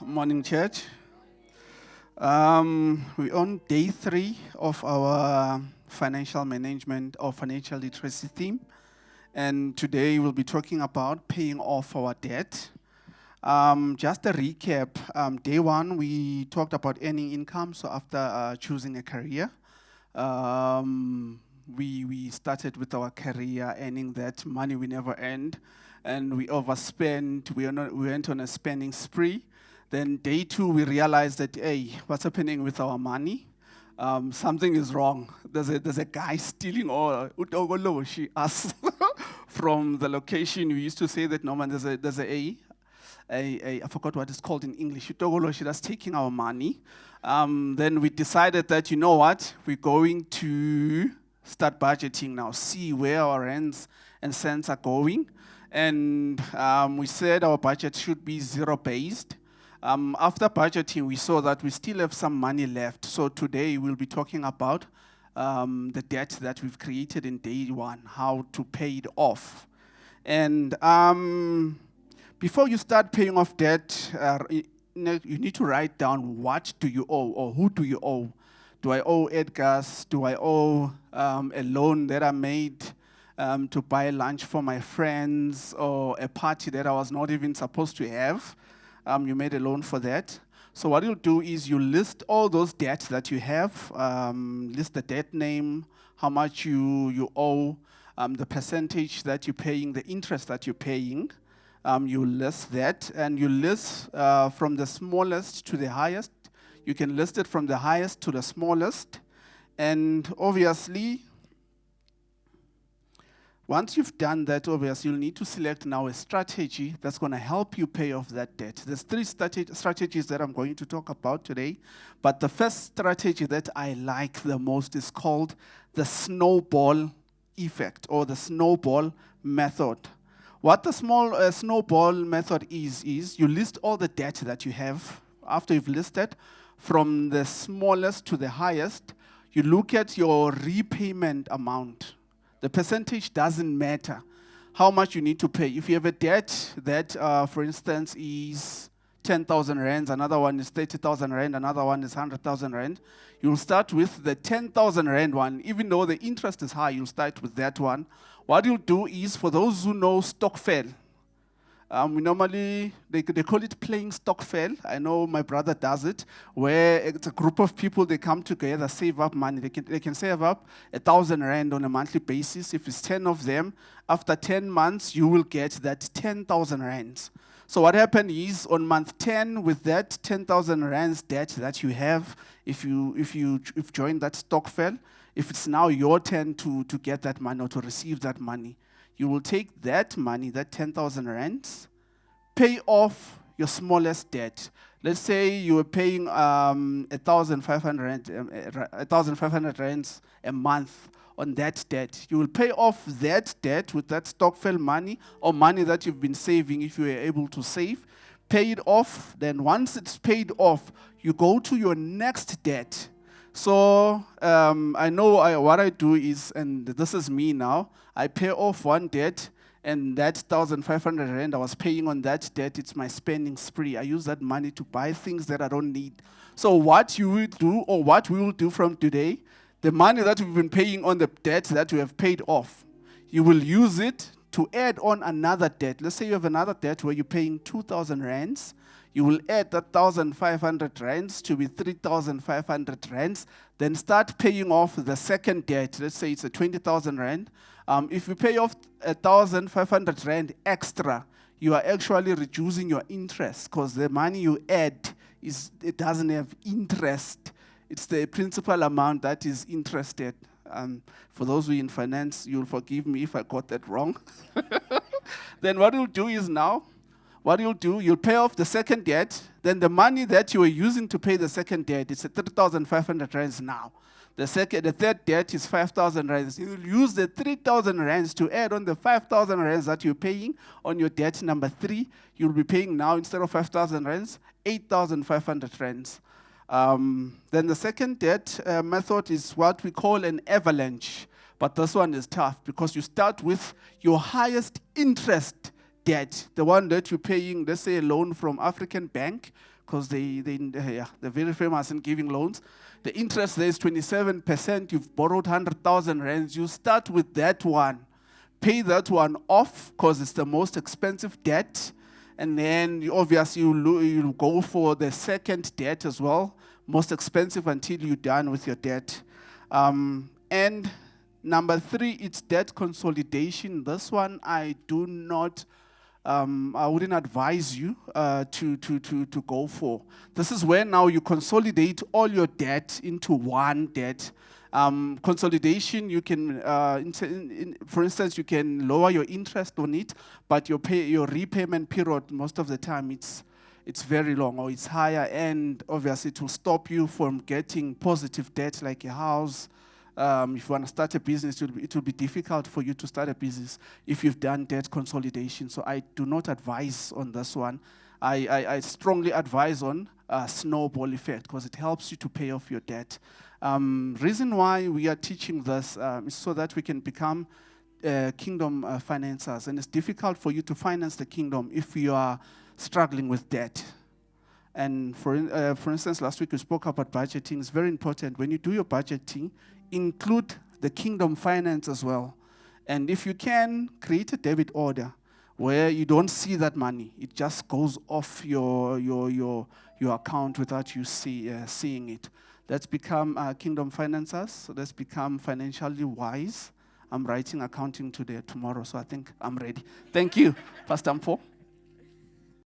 Morning, church. We're on day 3 of our financial management or financial literacy theme. And today we'll be talking about paying off our debt. Just a recap. Day 1, we talked about earning income. So after choosing a career, we started with our career, earning that money we never earned. And we overspent. We went on a spending spree. Then day 2, we realized that, hey, what's happening with our money? Something is wrong. There's a guy stealing all us from the location. We used to say that there's I forgot what it's called in English. Utogoloshi, that's taking our money. Then we decided that, you know what, we're going to start budgeting now, see where our rands and cents are going. And we said our budget should be zero-based. After budgeting, we saw that we still have some money left. So today we'll be talking about the debt that we've created in day 1, how to pay it off. And before you start paying off debt, you need to write down what do you owe or who do you owe. Do I owe Edgar's? Do I owe a loan that I made to buy lunch for my friends, or a party that I was not even supposed to have? You made a loan for that. So what you'll do is you list all those debts that you have, list the debt name, how much you owe, the percentage that you're paying, the interest that you're paying. You list that, and you list from the smallest to the highest. You can list it from the highest to the smallest. And obviously, once you've done that, obviously, you'll need to select now a strategy that's going to help you pay off that debt. There's 3 strategies that I'm going to talk about today. But the first strategy that I like the most is called the snowball effect, or the snowball method. What the snowball method is you list all the debt that you have. After you've listed, from the smallest to the highest, you look at your repayment amount. The percentage doesn't matter how much you need to pay. If you have a debt that, for instance, is 10,000 rands, another one is 30,000 rand, another one is 100,000 rand, you'll start with the 10,000 rand one. Even though the interest is high, you'll start with that one. What you'll do is, for those who know Stokvel, we normally, they call it playing Stokvel. I know my brother does it, where it's a group of people, they come together, save up money. They can save up 1,000 rand on a monthly basis. If it's 10 of them, after 10 months, you will get that 10,000 rands. So what happened is, on month 10, with that 10,000 rands debt that you have, if you've joined that Stokvel, if it's now your turn to get that money or to receive that money, you will take that money, that 10,000 rands, pay off your smallest debt. Let's say you were paying 1,500 rands a month on that debt. You will pay off that debt with that Stokvel money, or money that you've been saving if you were able to save. Pay it off. Then once it's paid off, you go to your next debt. So I know what I do is, and this is me now, I pay off one debt, and that 1,500 rand I was paying on that debt, it's my spending spree. I use that money to buy things that I don't need. So what you will do, or what we will do from today, the money that we've been paying on the debt that we have paid off, you will use it to add on another debt. Let's say you have another debt where you're paying 2,000 rands. You will add that 1,500 rands to be 3,500 rands. Then start paying off the second debt. Let's say it's a 20,000 rand. If you pay off 1,500 rand extra, you are actually reducing your interest, because the money you add it doesn't have interest. It's the principal amount that is interested. For those who are in finance, you'll forgive me if I got that wrong. Then what you'll do is now, you'll pay off the second debt. Then the money that you were using to pay the second debt, it's 3,500 rands now. The third debt is 5,000 rands. You'll use the 3,000 rands to add on the 5,000 rands that you're paying on your debt number 3. You'll be paying now, instead of 5,000 rands, 8,500 rands. Then the second debt method is what we call an avalanche. But this one is tough, because you start with your highest interest debt, the one that you're paying, let's say a loan from African Bank, because they're very famous in giving loans. The interest there is 27%. You've borrowed 100,000 rands. You start with that one. Pay that one off because it's the most expensive debt. And then obviously you'll go for the second debt as well, most expensive until you're done with your debt. And number 3, it's debt consolidation. This one I do not, I wouldn't advise you to go for. This is where now you consolidate all your debt into one debt. Consolidation, you can, for instance, you can lower your interest on it, but your repayment period, most of the time, it's very long or it's higher, and obviously it will stop you from getting positive debt like a house. If you want to start a business, it will be difficult for you to start a business if you've done debt consolidation. So I do not advise on this one. I strongly advise on snowball effect because it helps you to pay off your debt. Reason why we are teaching this is so that we can become kingdom financiers. And it's difficult for you to finance the kingdom if you are struggling with debt. And for instance, last week we spoke about budgeting. It's very important. When you do your budgeting, include the kingdom finance as well. And if you can, create a debit order where you don't see that money. It just goes off your account without you seeing it. Let's become kingdom financiers. So let's become financially wise. I'm writing accounting tomorrow, so I think I'm ready. Thank you, Pastor Mfo.